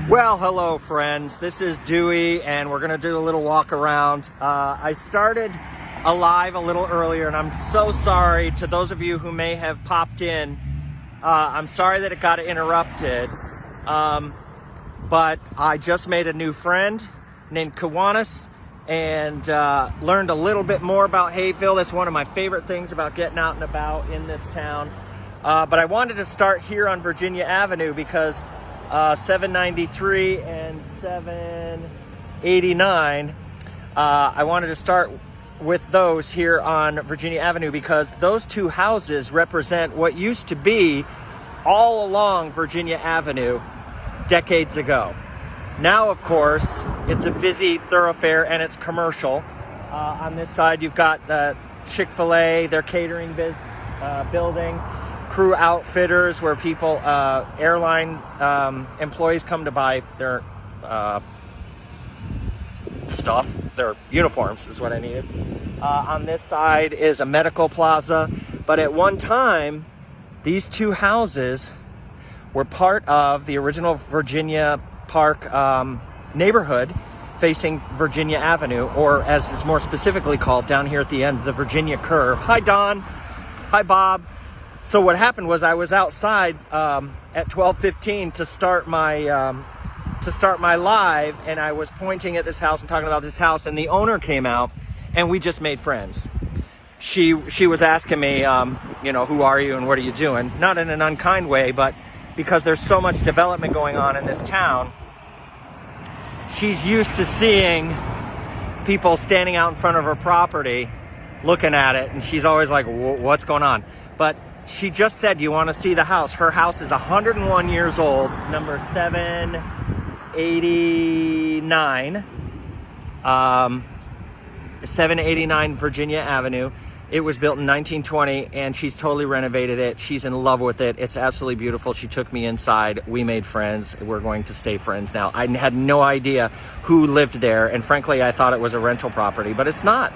Well, hello friends, this is Dewey and we're gonna do a little walk around. I started live a little earlier and I'm so sorry to those of you who may have popped in. I'm sorry that it got interrupted, but I just made a new friend named Kiwanis and learned a little bit more about Hapeville. That's one of my favorite things about getting out and about in this town. But I wanted to start here on Virginia Avenue because 793 and 789, I wanted to start with those here on Virginia Avenue because those two houses represent what used to be all along Virginia Avenue decades ago. Now, of course, it's a busy thoroughfare and it's commercial. On this side, you've got the Chick-fil-A, their catering building, Crew Outfitters, where people, airline employees come to buy their stuff, their uniforms is what I needed. On this side is a medical plaza, but at one time, these two houses were part of the original Virginia Park neighborhood facing Virginia Avenue, or as is more specifically called down here at the end, the Virginia Curve. Hi, Don. Hi, Bob. So what happened was I was outside at 12:15 to start my live, and I was pointing at this house and talking about this house, and the owner came out, and we just made friends. She was asking me, who are you and what are you doing? Not in an unkind way, but because there's so much development going on in this town, she's used to seeing people standing out in front of her property looking at it, and she's always like, what's going on? But she just said, you want to see the house? Her house is 101 years old, number 789, 789 Virginia Avenue. It was built in 1920, and she's totally renovated it. She's in love with it. It's absolutely beautiful. She took me inside. We made friends. We're going to stay friends now. I had no idea who lived there, and frankly, I thought it was a rental property, but it's not.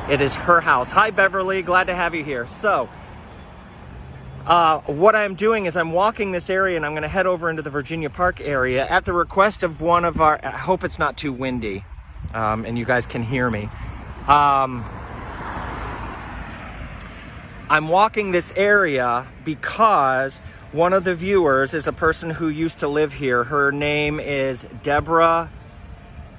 It is her house. Hi, Beverly. Glad to have you here. So, what I'm doing is I'm walking this area and I'm going to head over into the Virginia Park area at the request of one of our, I hope it's not too windy, and you guys can hear me. I'm walking this area because one of the viewers is a person who used to live here. Her name is Deborah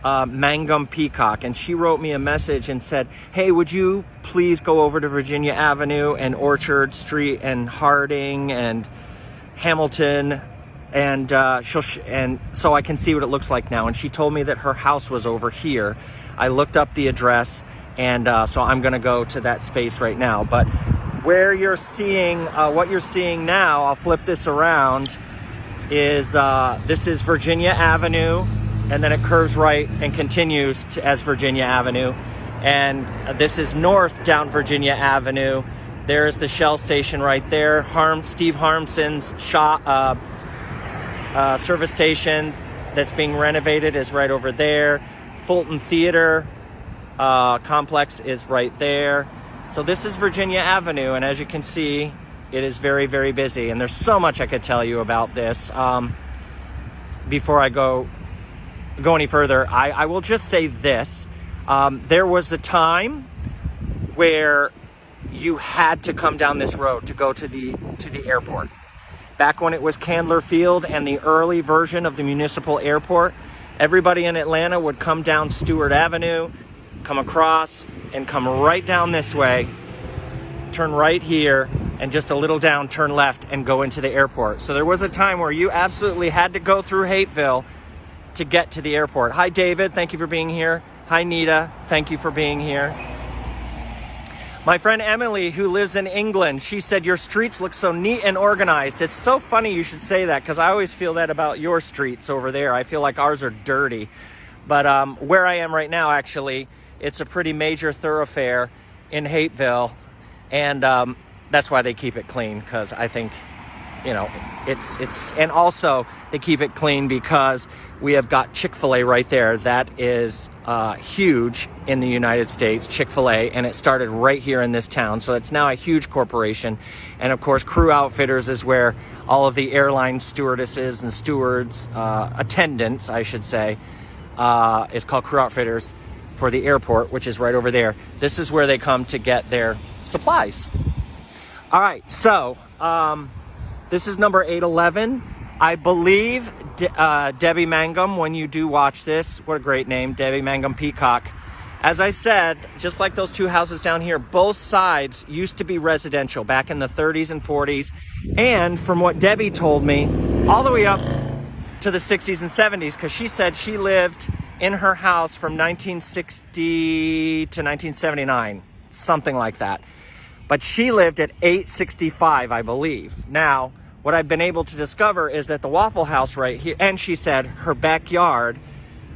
Mangum Peacock, and she wrote me a message and said, hey, would you please go over to Virginia Avenue and Orchard Street and Harding and Hamilton, and and so I can see what it looks like now. And she told me that her house was over here. I looked up the address, and so I'm going to go to that space right now. But where you're seeing what you're seeing now, I'll flip this around, is this is Virginia Avenue, and then it curves right and continues as Virginia Avenue. And this is north down Virginia Avenue. There's the Shell station right there. Steve Harmson's shop, service station that's being renovated is right over there. Fulton Theater complex is right there. So this is Virginia Avenue, and as you can see, it is very, very busy. And there's so much I could tell you about this. Before I go any further, I will just say this. There was a time where you had to come down this road to go to the airport. Back when it was Candler Field and the early version of the municipal airport, everybody in Atlanta would come down Stewart Avenue, come across, and come right down this way, turn right here, and just a little down, turn left, and go into the airport. So there was a time where you absolutely had to go through Hapeville to get to the airport. Hi, David. Thank you for being here. Hi, Nita. Thank you for being here. My friend Emily, who lives in England, she said, your streets look so neat and organized. It's so funny you should say that, because I always feel that about your streets over there. I feel like ours are dirty. But where I am right now, actually, it's a pretty major thoroughfare in Hapeville, and that's why they keep it clean, because I think you know, it's and also they keep it clean because we have got Chick-fil-A right there. That is huge in the United States, Chick-fil-A, and it started right here in this town. So it's now a huge corporation. And of course, Crew Outfitters is where all of the airline stewardesses and stewards, attendants, I should say, is called Crew Outfitters for the airport, which is right over there. This is where they come to get their supplies. All right, so this is number 811. I believe Debbie Mangum, when you do watch this, what a great name, Debbie Mangum Peacock. As I said, just like those two houses down here, both sides used to be residential back in the 30s and 40s. And from what Debbie told me, all the way up to the 60s and 70s, because she said she lived in her house from 1960 to 1979, something like that. But she lived at 865, I believe. Now, what I've been able to discover is that the Waffle House right here, and she said her backyard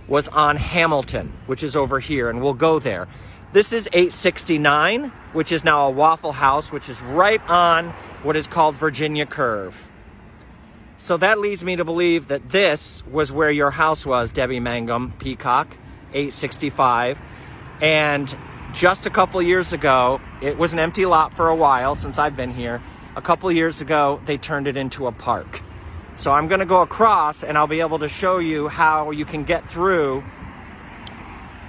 was on Hamilton, which is over here, and we'll go there. This is 869, which is now a Waffle House, which is right on what is called Virginia Curve. So that leads me to believe that this was where your house was, Debbie Mangum Peacock, 865. And just a couple years ago, it was an empty lot for a while since I've been here. A couple years ago, they turned it into a park. So I'm going to go across and I'll be able to show you how you can get through.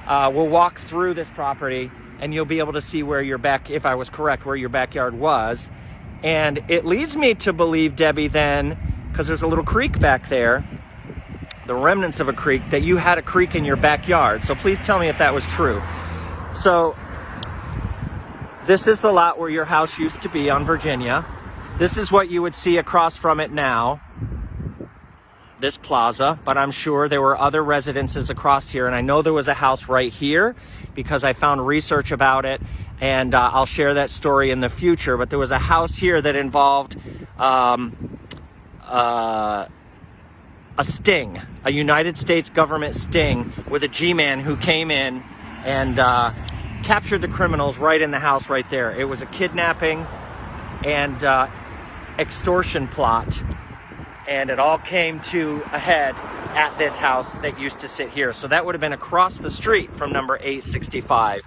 We'll walk through this property and you'll be able to see where your if I was correct, where your backyard was. And it leads me to believe, Debbie, then, because there's a little creek back there, the remnants of a creek, that you had a creek in your backyard. So please tell me if that was true. So this is the lot where your house used to be on Virginia. This is what you would see across from it now, this plaza, but I'm sure there were other residences across here. And I know there was a house right here because I found research about it, and I'll share that story in the future. But there was a house here that involved a sting, a United States government sting with a G-man who came in and captured the criminals right in the house right there. It was a kidnapping and extortion plot, and it all came to a head at this house that used to sit here. So that would have been across the street from number 865.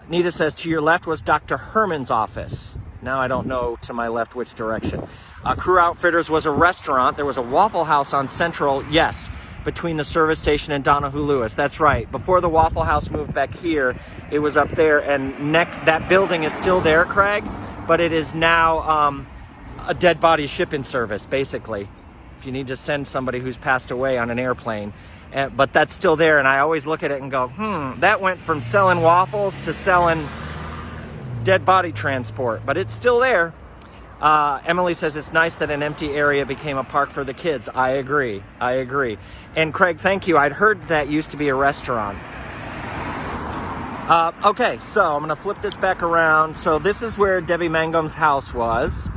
Nita says, to your left was Dr. Herman's office. Now I don't know to my left which direction. Crew Outfitters was a restaurant. There was a Waffle House on Central, yes, between the service station and Donahue Lewis. That's right. Before the Waffle House moved back here, it was up there, and that building is still there, Craig, but it is now a dead body shipping service, basically, if you need to send somebody who's passed away on an airplane. But that's still there, and I always look at it and go, that went from selling waffles to selling dead body transport, but it's still there. Emily says it's nice that an empty area became a park for the kids. I agree. And Craig, thank you. I'd heard that used to be a restaurant. Okay, so I'm going to flip this back around. So this is where Debbie Mangum's house was,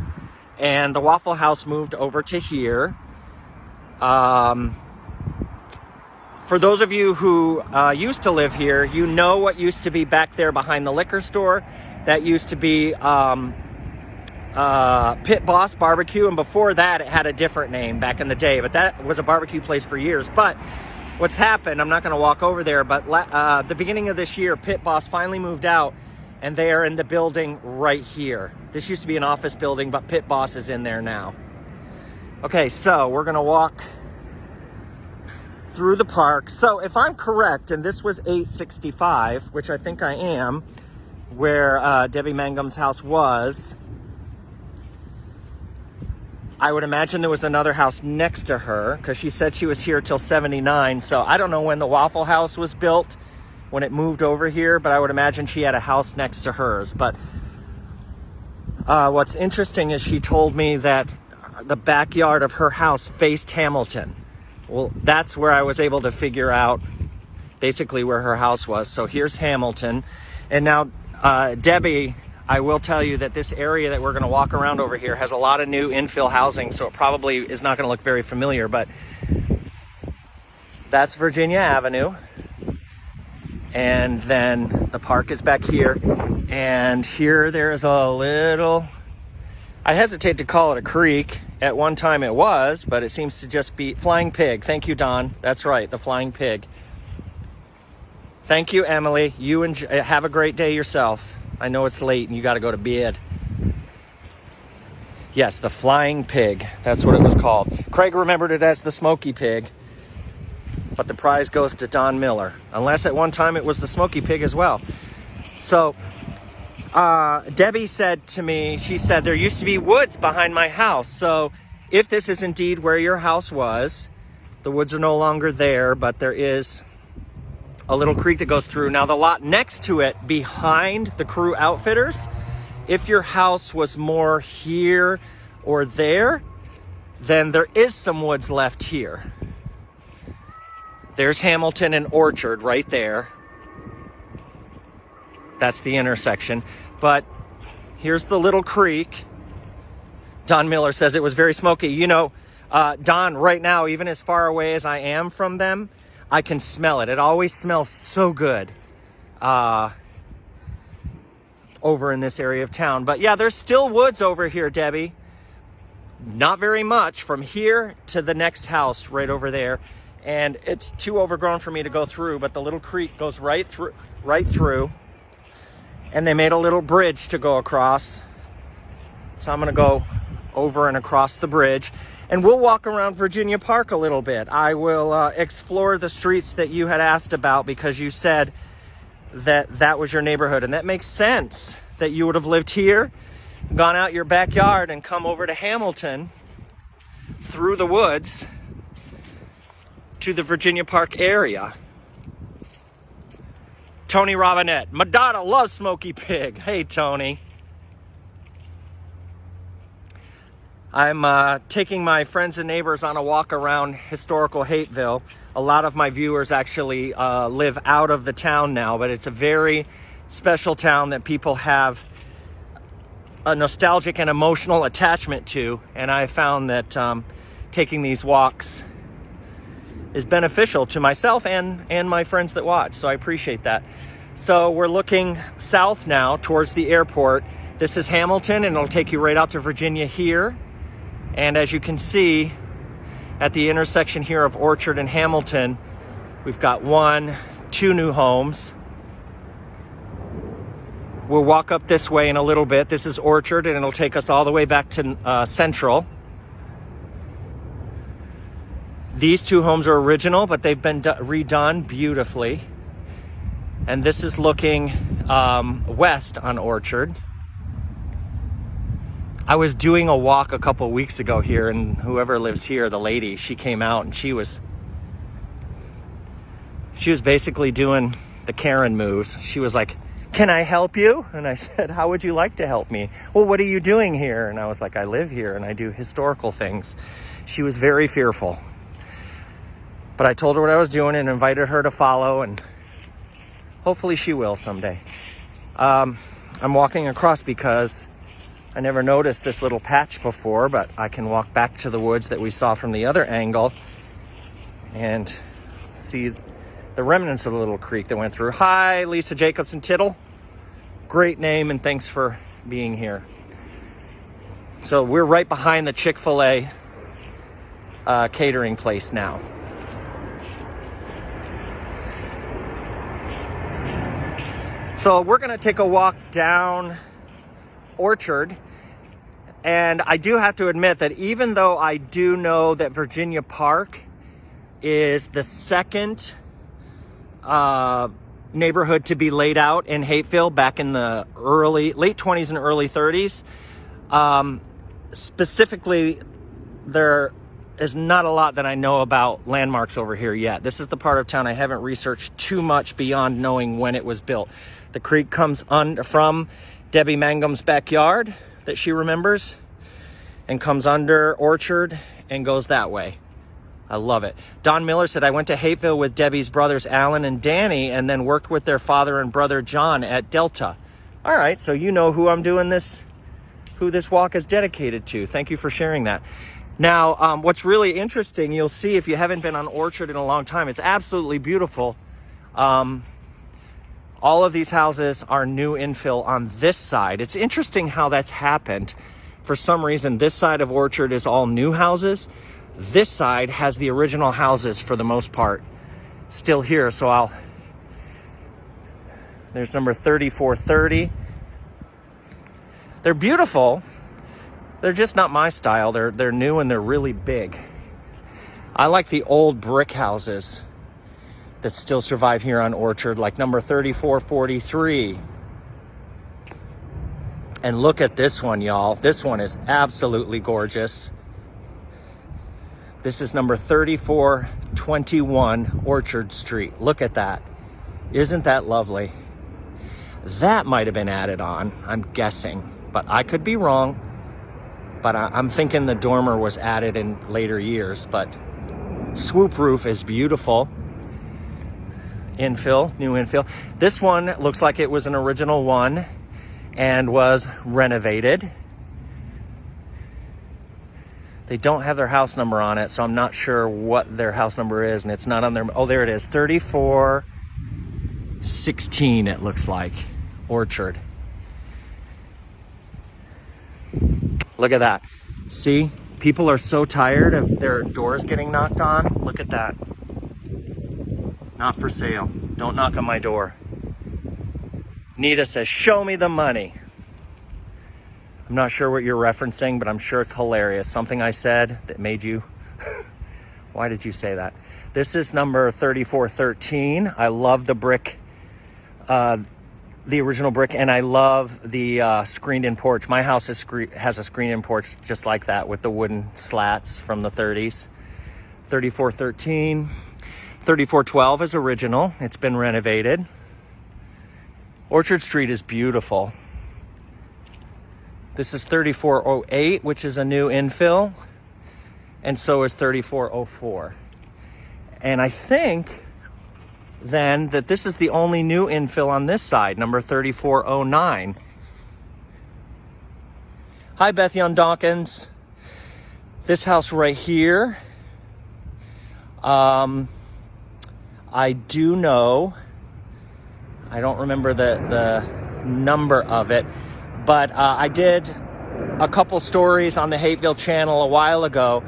and the Waffle House moved over to here. For those of you who used to live here, you know what used to be back there behind the liquor store. That used to be Pit Boss Barbecue, and before that it had a different name back in the day, but that was a barbecue place for years. But what's happened, I'm not going to walk over there, but the beginning of this year, Pit Boss finally moved out, and they are in the building right here. This used to be an office building, but Pit Boss is in there now. Okay, so we're going to walk through the park. So if I'm correct, and this was 865, which I think I am, where Debbie Mangum's house was, I would imagine there was another house next to her, because she said she was here till 79. So I don't know when the Waffle House was built, when it moved over here, but I would imagine she had a house next to hers. But what's interesting is she told me that the backyard of her house faced Hamilton. Well, that's where I was able to figure out basically where her house was. So here's Hamilton. And now, Debbie, I will tell you that this area that we're going to walk around over here has a lot of new infill housing, so it probably is not going to look very familiar, but that's Virginia Avenue. And then the park is back here. And here there's a little I hesitate to call it a creek. At one time it was, but it seems to just be Flying Pig. Thank you, Don. That's right, the Flying Pig. Thank you, Emily. You have a great day yourself. I know it's late and you got to go to bed. Yes, the Flying Pig. That's what it was called. Craig remembered it as the Smoky Pig, but the prize goes to Don Miller, unless at one time it was the Smoky Pig as well. So Debbie said to me, she said, there used to be woods behind my house. So if this is indeed where your house was, the woods are no longer there, but there is a little creek that goes through. Now the lot next to it, behind the Crew Outfitters, if your house was more here or there, then there is some woods left here. There's Hamilton and Orchard right there. That's the intersection. But here's the little creek. Don Miller says it was very smoky. You know, Don, right now, even as far away as I am from them, I can smell it. It always smells so good over in this area of town. But yeah, there's still woods over here, Debbie. Not very much from here to the next house right over there. And it's too overgrown for me to go through, but the little creek goes right through. And they made a little bridge to go across. So I'm gonna go over and across the bridge. And we'll walk around Virginia Park a little bit. I will explore the streets that you had asked about because you said that that was your neighborhood. And that makes sense that you would have lived here, gone out your backyard and come over to Hamilton through the woods to the Virginia Park area. Tony Robinette, Madonna loves Smoky Pig. Hey, Tony. I'm taking my friends and neighbors on a walk around historical Hapeville. A lot of my viewers actually live out of the town now, but it's a very special town that people have a nostalgic and emotional attachment to. And I found that taking these walks is beneficial to myself and my friends that watch. So I appreciate that. So we're looking south now towards the airport. This is Hamilton, and it'll take you right out to Virginia here. And as you can see, at the intersection here of Orchard and Hamilton, we've got 2 new homes. We'll walk up this way in a little bit. This is Orchard, and it'll take us all the way back to Central. These 2 homes are original, but they've been redone beautifully. And this is looking west on Orchard. I was doing a walk a couple weeks ago here, and whoever lives here, the lady, she came out and she was basically doing the Karen moves. She was like, "Can I help you?" And I said, "How would you like to help me?" "Well, what are you doing here?" And I was like, "I live here and I do historical things." She was very fearful. But I told her what I was doing and invited her to follow, and hopefully she will someday. I'm walking across because I never noticed this little patch before, but I can walk back to the woods that we saw from the other angle and see the remnants of the little creek that went through. Hi, Lisa Jacobson Tittle. Great name, and thanks for being here. So we're right behind the Chick-fil-A catering place now. So we're gonna take a walk down Orchard, and I do have to admit that even though I do know that Virginia Park is the second neighborhood to be laid out in Hapeville back in the late 20s and early 30s, specifically there is not a lot that I know about landmarks over here yet. This is the part of town I haven't researched too much beyond knowing when it was built. The creek comes from Debbie Mangum's backyard that she remembers and comes under Orchard and goes that way. I love it. Don Miller said, "I went to Hapeville with Debbie's brothers Alan and Danny and then worked with their father and brother John at Delta." All right, so you know who who this walk is dedicated to. Thank you for sharing that. Now, what's really interesting, you'll see if you haven't been on Orchard in a long time, it's absolutely beautiful. All of these houses are new infill on this side. It's interesting how that's happened. For some reason, this side of Orchard is all new houses. This side has the original houses for the most part still here. So there's number 3430. They're beautiful. They're just not my style. They're new and they're really big. I like the old brick houses that still survive here on Orchard, like number 3443. And look at this one, y'all. This one is absolutely gorgeous. This is number 3421 Orchard Street. Look at that. Isn't that lovely? That might have been added on, I'm guessing, but I could be wrong. But I'm thinking the dormer was added in later years. But swoop roof is beautiful. Infill, new infill. This one looks like it was an original one and was renovated. They don't have their house number on it, so I'm not sure what their house number is, and it's not on their, oh, there it is, 3416 it looks like, Orchard. Look at that. See, people are so tired of their doors getting knocked on. Look at that. Not for sale. Don't knock on my door. Nita says, show me the money. I'm not sure what you're referencing, but I'm sure it's hilarious. Something I said that made you... Why did you say that? This is number 3413. I love the brick, the original brick, and I love the screened-in porch. My house has a screened-in porch just like that with the wooden slats from the 30s. 3413. 3412 is original. It's been renovated. Orchard Street is beautiful. This is 3408, which is a new infill, and so is 3404. And I think then that this is the only new infill on this side, number 3409. Hi, Beth Young Dawkins. This house right here, I do know, I don't remember the number of it, but I did a couple stories on the Hapeville channel a while ago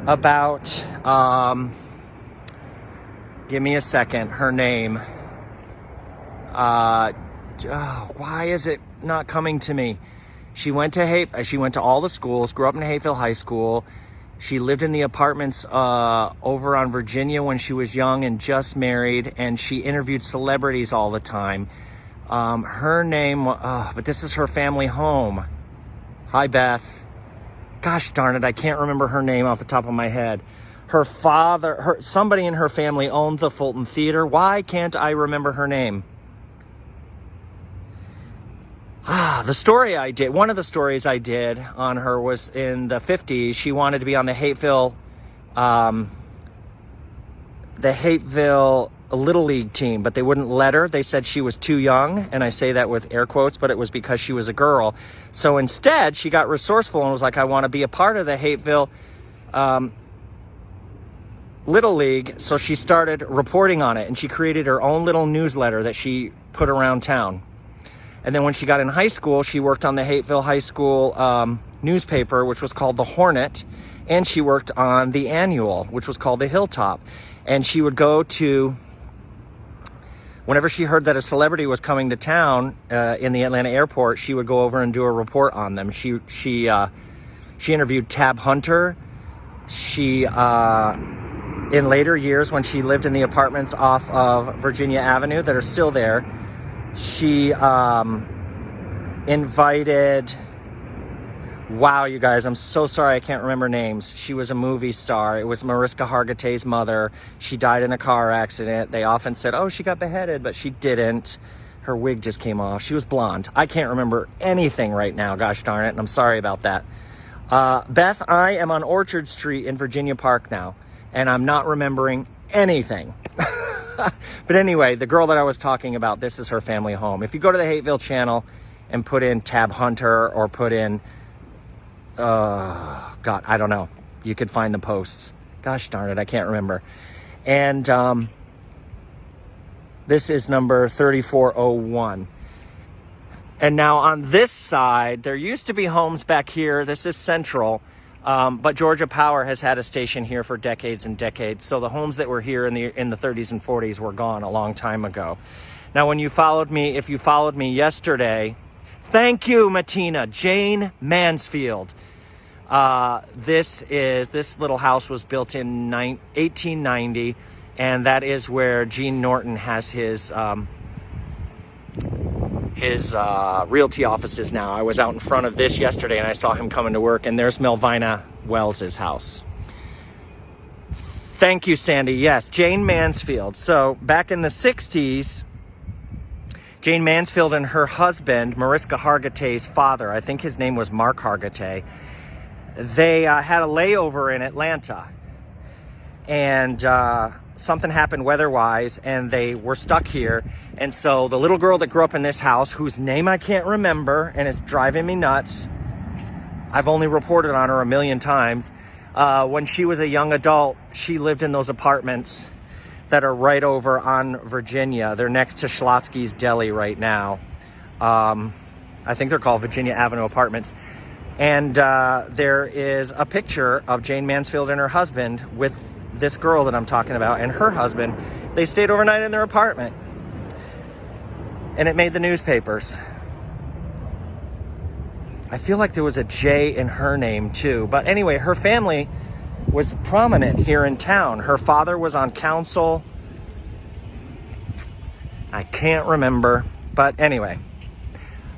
about, give me a second, her name. Why is it not coming to me? She went to all the schools, grew up in Hapeville High School. She lived in the apartments over on Virginia when she was young and just married, and she interviewed celebrities all the time. Her name, but this is her family home. Hi, Beth. Gosh darn it, I can't remember her name off the top of my head. Her father, somebody in her family owned the Fulton Theater. Why can't I remember her name? The story I did, one of the stories I did on her was in the 50s. She wanted to be on the Hapeville Little League team, but they wouldn't let her. They said she was too young, and I say that with air quotes, but it was because she was a girl. So instead, she got resourceful and was like, I want to be a part of the Hapeville Little League. So she started reporting on it, and she created her own little newsletter that she put around town. And then when she got in high school, she worked on the Hapeville High School newspaper, which was called The Hornet, and she worked on the Annual, which was called The Hilltop. And she would go to, whenever she heard that a celebrity was coming to town in the Atlanta airport, she would go over and do a report on them. She interviewed Tab Hunter. She, in later years, when she lived in the apartments off of Virginia Avenue that are still there, she invited, wow, you guys, I'm so sorry I can't remember names. She was a movie star. It was Mariska Hargitay's mother. She died in a car accident. They often said, oh, she got beheaded, but she didn't. Her wig just came off. She was blonde. I can't remember anything right now, gosh darn it, and I'm sorry about that. Beth, I am on Orchard Street in Virginia Park now, and I'm not remembering anything. But anyway, the girl that I was talking about, this is her family home. If you go to the Hapeville channel and put in Tab Hunter or put in, God, I don't know. You could find the posts. Gosh darn it, I can't remember. And this is number 3401. And now on this side, there used to be homes back here. This is Central, but Georgia Power has had a station here for decades and decades. So the homes that were here in the 30s and 40s were gone a long time ago. Now, when you followed me, if you followed me yesterday, thank you, Matina, Jane Mansfield. This little house was built in 1890, and that is where Gene Norton has his realty offices now. I was out in front of this yesterday and I saw him coming to work, and there's Melvina Wells's house. Thank you, Sandy. Yes, Jane Mansfield. So back in the 60s, Jane Mansfield and her husband, Mariska Hargitay's father, I think his name was Mark Hargitay, they had a layover in Atlanta, and something happened weather-wise, and they were stuck here. And so the little girl that grew up in this house, whose name I can't remember, and it's driving me nuts, I've only reported on her a million times, when she was a young adult, she lived in those apartments that are right over on Virginia. They're next to Schlotsky's Deli right now. I think they're called Virginia Avenue Apartments. And there is a picture of Jane Mansfield and her husband with this girl that I'm talking about and her husband. They stayed overnight in their apartment, and it made the newspapers. I feel like there was a J in her name too. But anyway, her family was prominent here in town. Her father was on council. I can't remember. But anyway,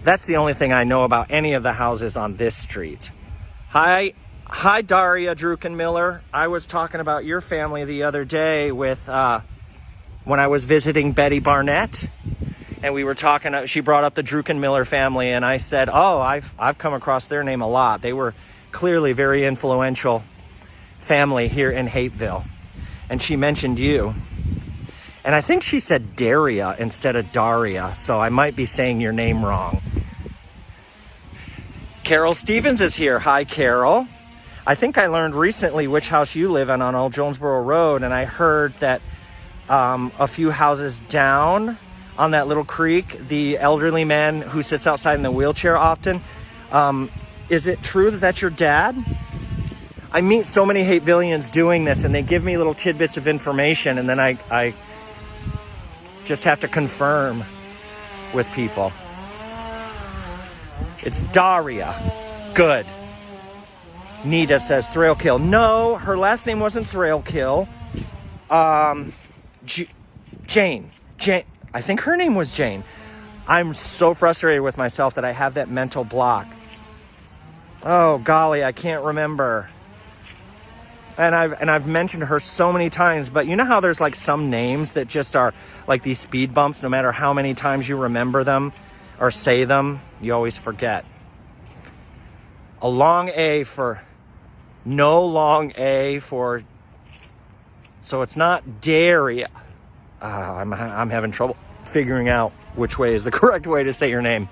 that's the only thing I know about any of the houses on this street. Hi, Daria Druckenmiller. I was talking about your family the other day with when I was visiting Betty Barnett, and we were talking. She brought up the Druckenmiller family, and I said, "Oh, I've come across their name a lot. They were clearly very influential family here in Hapeville." And she mentioned you, and I think she said Daria instead of Daria, so I might be saying your name wrong. Carol Stevens is here. Hi, Carol. I think I learned recently which house you live in on Old Jonesboro Road, and I heard that a few houses down on that little creek, the elderly man who sits outside in the wheelchair often, is it true that that's your dad? I meet so many Hatevillians doing this, and they give me little tidbits of information, and then I just have to confirm with people. It's Daria. Good. Nita says Thrailkill. No, her last name wasn't Thrailkill. Jane. I think her name was Jane. I'm so frustrated with myself that I have that mental block. Oh, golly, I can't remember. And I've mentioned her so many times, but you know how there's like some names that just are like these speed bumps, no matter how many times you remember them or say them, you always forget. A long A for no long A for, so it's not Daria. I'm having trouble figuring out which way is the correct way to say your name.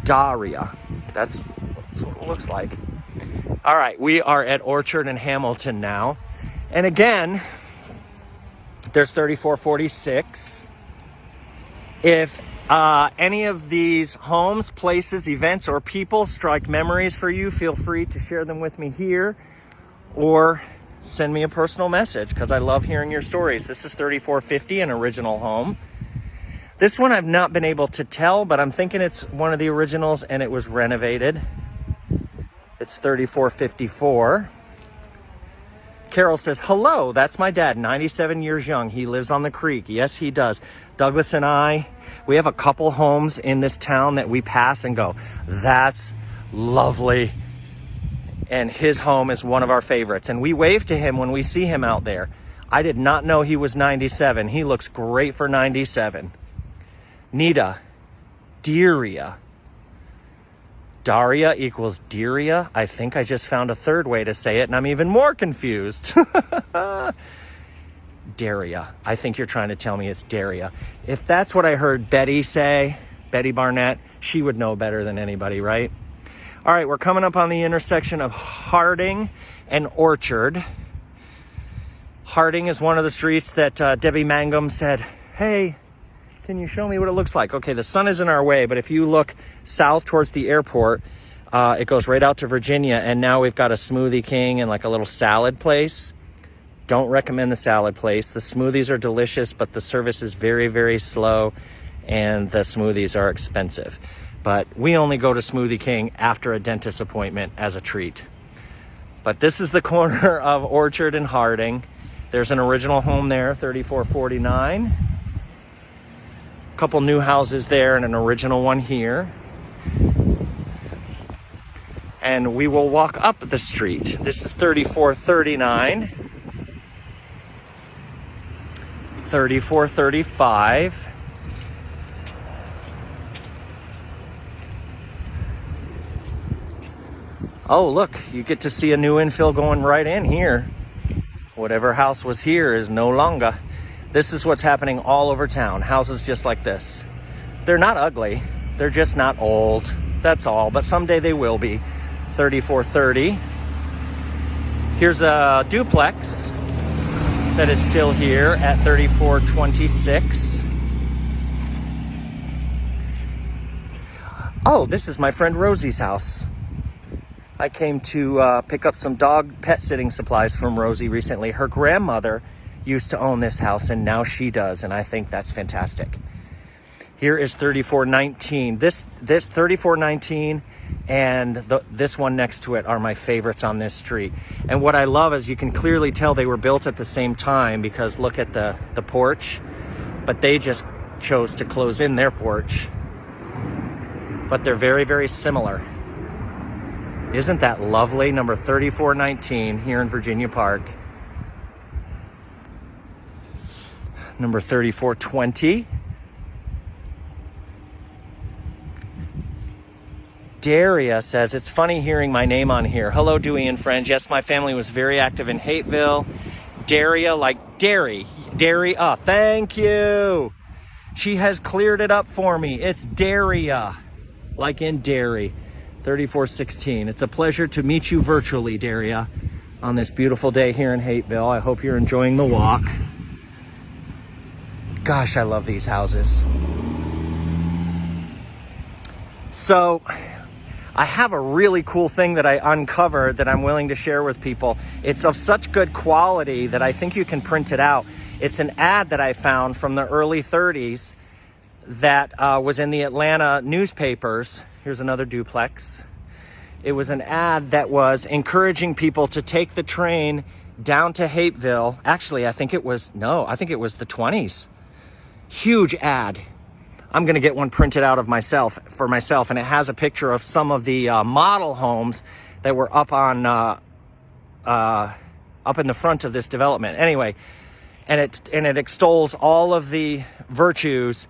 Daria. That's what it looks like. All right, we are at Orchard and Hamilton now. And again, there's 3446. If any of these homes, places, events, or people strike memories for you, feel free to share them with me here or send me a personal message, because I love hearing your stories. This is 3450, an original home. This one I've not been able to tell, but I'm thinking it's one of the originals and it was renovated. It's 3454. Carol says, hello, that's my dad, 97 years young. He lives on the creek. Yes, he does. Douglas and I, we have a couple homes in this town that we pass and go, that's lovely. And his home is one of our favorites. And we wave to him when we see him out there. I did not know he was 97. He looks great for 97. Nita, Daria. Daria equals Daria. I think I just found a third way to say it, and I'm even more confused. Daria. I think you're trying to tell me it's Daria. If that's what I heard Betty say, Betty Barnett, she would know better than anybody, right? All right, we're coming up on the intersection of Harding and Orchard. Harding is one of the streets that Debbie Mangum said, hey, Can you show me what it looks like? Okay, the sun is in our way, but if you look south towards the airport, it goes right out to Virginia, and now we've got a Smoothie King and like a little salad place. Don't recommend the salad place. The smoothies are delicious, but the service is very, very slow, and the smoothies are expensive. But we only go to Smoothie King after a dentist appointment as a treat. But this is the corner of Orchard and Harding. There's an original home there, 3449. A couple new houses there and an original one here. And we will walk up the street. This is 3439. 3435. Oh, look, you get to see a new infill going right in here. Whatever house was here is no longer. This is what's happening all over town. Houses just like this. They're not ugly. They're just not old. That's all. But someday they will be. 3430. Here's a duplex that is still here at 3426. Oh, this is my friend Rosie's house. I came to pick up some dog pet sitting supplies from Rosie recently. Her grandmother used to own this house, and now she does, and I think that's fantastic. Here is 3419. This 3419 and this one next to it are my favorites on this street. And what I love is you can clearly tell they were built at the same time, because look at the porch, but they just chose to close in their porch. But they're very, very similar. Isn't that lovely? Number 3419 here in Virginia Park. Number 3420. Daria says, it's funny hearing my name on here. Hello, Dewey and friends. Yes, my family was very active in Hapeville. Daria, like dairy. Daria, thank you. She has cleared it up for me. It's Daria, like in dairy. 3416. It's a pleasure to meet you virtually, Daria, on this beautiful day here in Hapeville. I hope you're enjoying the walk. Gosh, I love these houses. So, I have a really cool thing that I uncovered that I'm willing to share with people. It's of such good quality that I think you can print it out. It's an ad that I found from the early 30s that was in the Atlanta newspapers. Here's another duplex. It was an ad that was encouraging people to take the train down to Hapeville. Actually, I think it was the 20s. Huge ad. I'm going to get one printed out of for myself, and it has a picture of some of the model homes that were up on up in the front of this development. Anyway, and it extols all of the virtues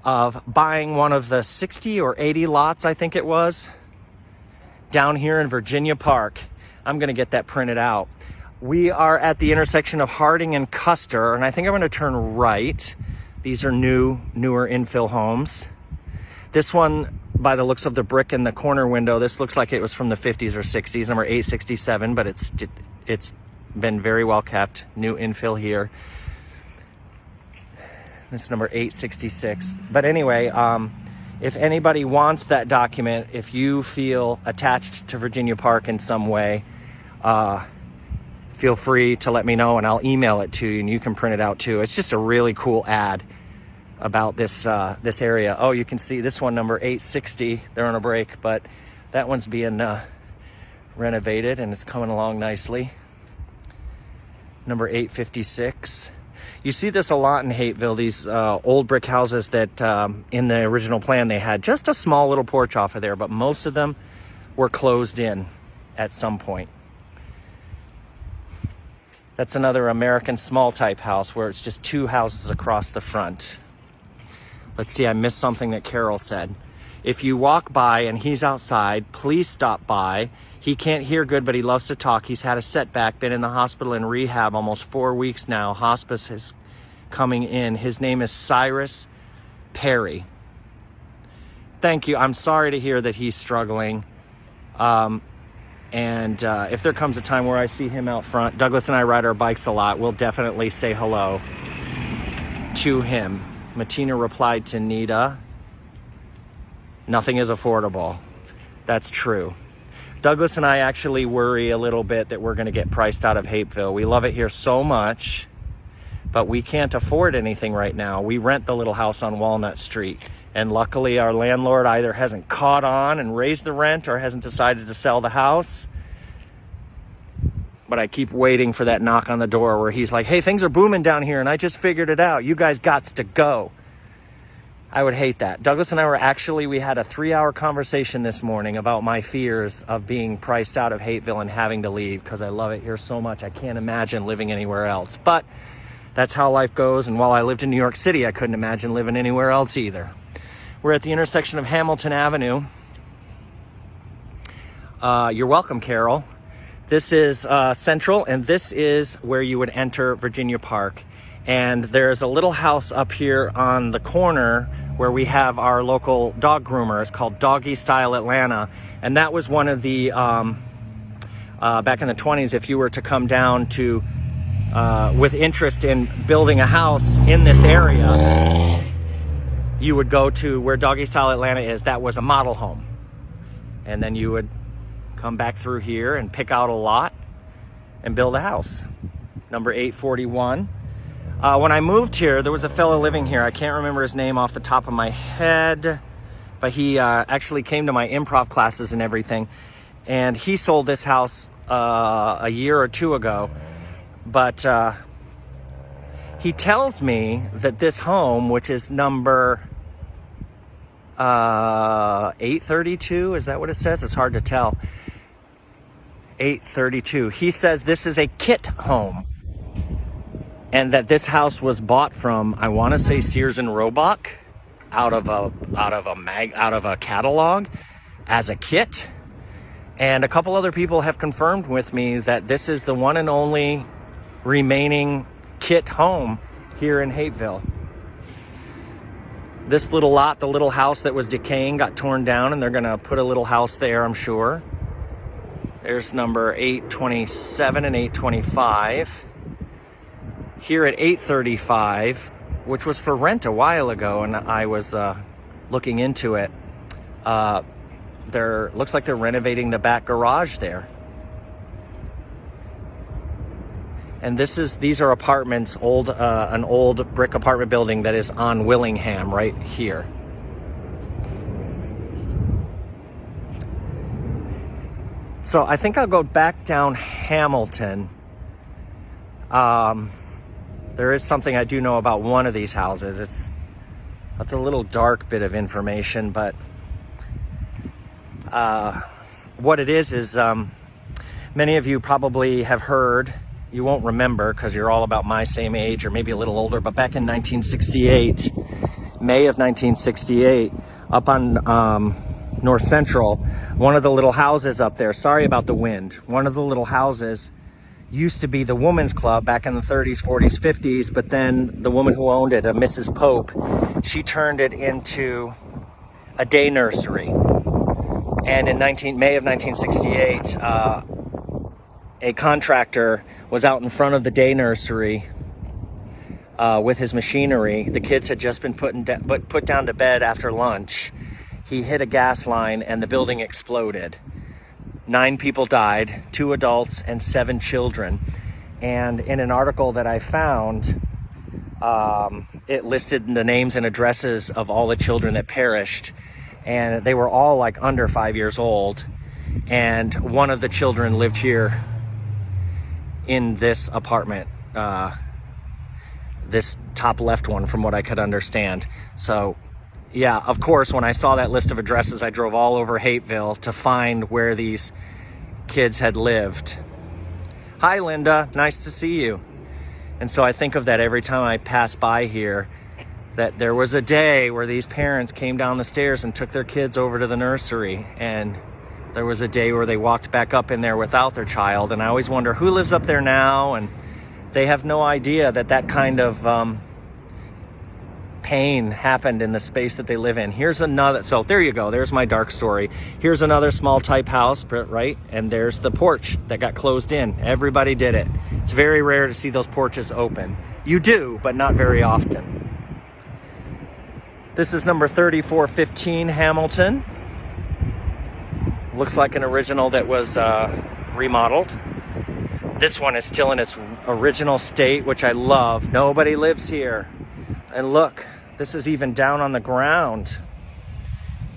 of buying one of the 60 or 80 lots, I think it was, down here in Virginia Park. I'm going to get that printed out. We are at the intersection of Harding and Custer, and I think I'm going to turn right. These are newer infill homes. This one, by the looks of the brick in the corner window, this looks like it was from the 50s or 60s, number 867, but it's been very well kept. New infill here. This is number 866. But anyway, if anybody wants that document, if you feel attached to Virginia Park in some way, feel free to let me know and I'll email it to you and you can print it out too. It's just a really cool ad about this area. Oh, you can see this one, number 860. They're on a break, but that one's being renovated and it's coming along nicely. Number 856. You see this a lot in Hapeville, these old brick houses that in the original plan they had just a small little porch off of there, but most of them were closed in at some point. That's another American small type house where it's just two houses across the front. Let's see, I missed something that Carol said. If you walk by and he's outside, please stop by. He can't hear good, but he loves to talk. He's had a setback, been in the hospital in rehab almost 4 weeks now. Hospice is coming in. His name is Cyrus Perry. Thank you. I'm sorry to hear that he's struggling. And if there comes a time where I see him out front, Douglas and I ride our bikes a lot. We'll definitely say hello to him. Matina replied to Nita, nothing is affordable. That's true. Douglas and I actually worry a little bit that we're going to get priced out of Hapeville. We love it here so much, but we can't afford anything right now. We rent the little house on Walnut Street, and luckily our landlord either hasn't caught on and raised the rent or hasn't decided to sell the house. But I keep waiting for that knock on the door where he's like, hey, things are booming down here and I just figured it out. You guys gots to go. I would hate that. Douglas and I we had a 3-hour conversation this morning about my fears of being priced out of Hapeville and having to leave because I love it here so much. I can't imagine living anywhere else. But that's how life goes. And while I lived in New York City, I couldn't imagine living anywhere else either. We're at the intersection of Hamilton Avenue. You're welcome, Carol. This is Central, and this is where you would enter Virginia Park. And there's a little house up here on the corner where we have our local dog groomer. It's called Doggy Style Atlanta. And that was one of the, back in the 20s, if you were to come down to, with interest in building a house in this area, you would go to where Doggy Style Atlanta is. That was a model home. And then you would come back through here and pick out a lot and build a house. Number 841. When I moved here, there was a fellow living here. I can't remember his name off the top of my head, but he actually came to my improv classes and everything. And he sold this house a year or two ago. But he tells me that this home, which is number 832, is that what it says? It's hard to tell. 832. He says this is a kit home. And that this house was bought from, I want to say, Sears and Roebuck, out of a catalog as a kit. And a couple other people have confirmed with me that this is the one and only remaining kit home here in Hapeville. This little lot, the little house that was decaying, got torn down, and they're gonna put a little house there, I'm sure. There's number 827 and 825. Here at 835, which was for rent a while ago, and I was looking into it, looks like they're renovating the back garage there. And these are apartments, an old brick apartment building that is on Willingham right here. So I think I'll go back down Hamilton. There is something I do know about one of these houses. That's a little dark bit of information, but what it is many of you probably have heard. You won't remember because you're all about my same age or maybe a little older, but back in 1968, May of 1968, up on North Central, one of the little houses up there, sorry about the wind, one of the little houses used to be the women's club back in the 30s, 40s, 50s, but then the woman who owned it, a Mrs. Pope, she turned it into a day nursery. And in May of 1968, a contractor was out in front of the day nursery with his machinery. The kids had just been put down to bed after lunch. He hit a gas line and the building exploded. 9 people died, 2 adults and 7 children. And in an article that I found, it listed the names and addresses of all the children that perished. And they were all like under 5 years old. And one of the children lived here in this apartment, this top left one from what I could understand. So yeah, of course, when I saw that list of addresses, I drove all over Hapeville to find where these kids had lived. Hi, Linda. Nice to see you. And so I think of that every time I pass by here, that there was a day where these parents came down the stairs and took their kids over to the nursery. And there was a day where they walked back up in there without their child. And I always wonder who lives up there now. And they have no idea that that kind of pain happened in the space that they live in. Here's another, so there you go, there's my dark story. Here's another small type house, right? And there's the porch that got closed in. Everybody did it. It's very rare to see those porches open. You do, but not very often. This is number 3415 Hamilton. Looks like an original that was remodeled. This one is still in its original state, which I love. Nobody lives here. And look, this is even down on the ground.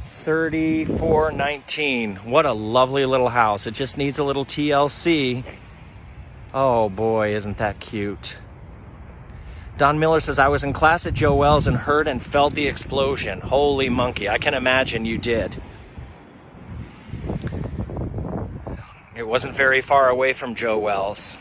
3419. What a lovely little house. It just needs a little TLC. Oh boy, isn't that cute. Don Miller says, I was in class at Joe Wells and heard and felt the explosion. Holy monkey, I can imagine you did. It wasn't very far away from Joe Wells.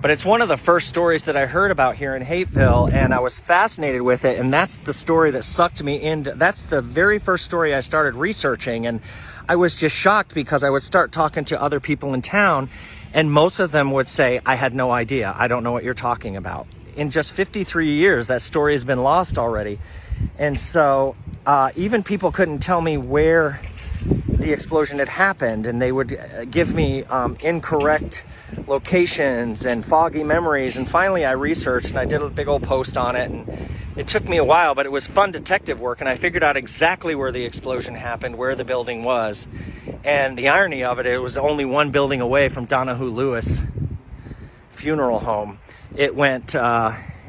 But it's one of the first stories that I heard about here in Hapeville, and I was fascinated with it, and that's the story that sucked me into, that's the very first story I started researching, and I was just shocked because I would start talking to other people in town, and most of them would say, I had no idea, I don't know what you're talking about. In just 53 years, that story has been lost already, and so even people couldn't tell me where the explosion had happened, and they would give me incorrect locations and foggy memories. And finally I researched and I did a big old post on it, and it took me a while, but it was fun detective work, and I figured out exactly where the explosion happened, where the building was. And the irony of it, it was only one building away from Donahue Lewis funeral home. It went,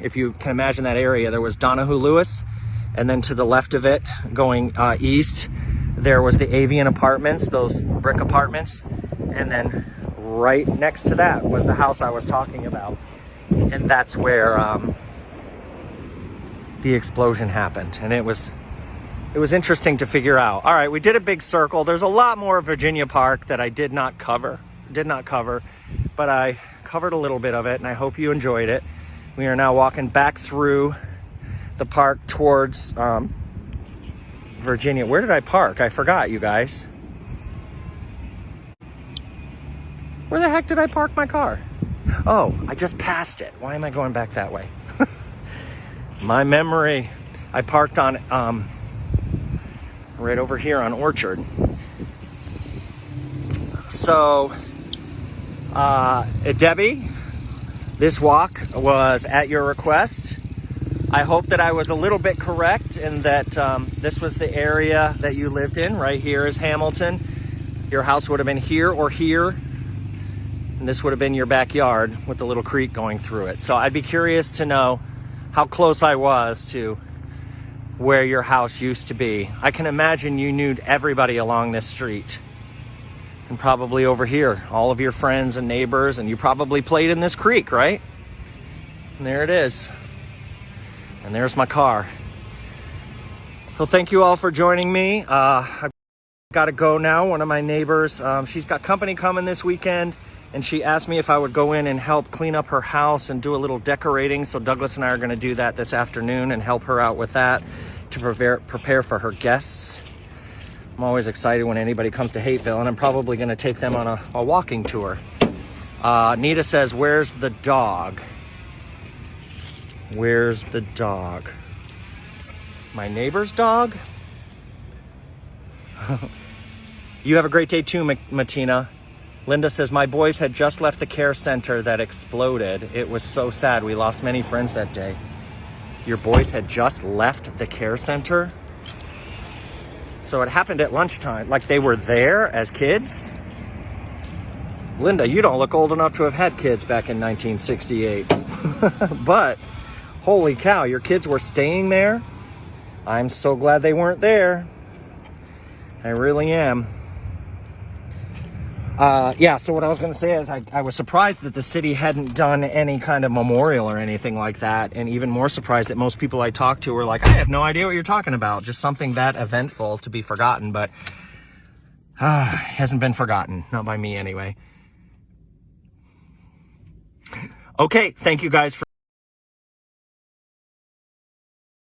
if you can imagine that area, there was Donahue Lewis, and then to the left of it, going east, there was the Avian Apartments, those brick apartments, and then right next to that was the house I was talking about. And that's where the explosion happened. And it was interesting to figure out. All right, we did a big circle. There's a lot more of Virginia Park that I did not cover, but I covered a little bit of it, and I hope you enjoyed it. We are now walking back through the park towards Virginia. Where did I park? I forgot, you guys. Where the heck did I park my car? Oh, I just passed it. Why am I going back that way? My memory. I parked on right over here on Orchard. So Debbie, this walk was at your request. I hope that I was a little bit correct in that this was the area that you lived in. Right here is Hamilton. Your house would have been here or here, and this would have been your backyard with the little creek going through it. So I'd be curious to know how close I was to where your house used to be. I can imagine you knew everybody along this street, and probably over here, all of your friends and neighbors, and you probably played in this creek, right? And there it is. And there's my car. So thank you all for joining me. I've got to go now. One of my neighbors, she's got company coming this weekend, and she asked me if I would go in and help clean up her house and do a little decorating. So Douglas and I are going to do that this afternoon and help her out with that to prepare for her guests. I'm always excited when anybody comes to Hapeville, and I'm probably going to take them on a walking tour. Nita says, where's the dog? Where's the dog? My neighbor's dog? You have a great day too, Matina. Linda says, my boys had just left the care center that exploded. It was so sad. We lost many friends that day. Your boys had just left the care center? So it happened at lunchtime, like they were there as kids? Linda, you don't look old enough to have had kids back in 1968. But holy cow, your kids were staying there? I'm so glad they weren't there. I really am. Yeah, so what I was going to say is I was surprised that the city hadn't done any kind of memorial or anything like that, and even more surprised that most people I talked to were like, I have no idea what you're talking about. Just something that eventful to be forgotten, but hasn't been forgotten. Not by me, anyway. Okay, thank you guys for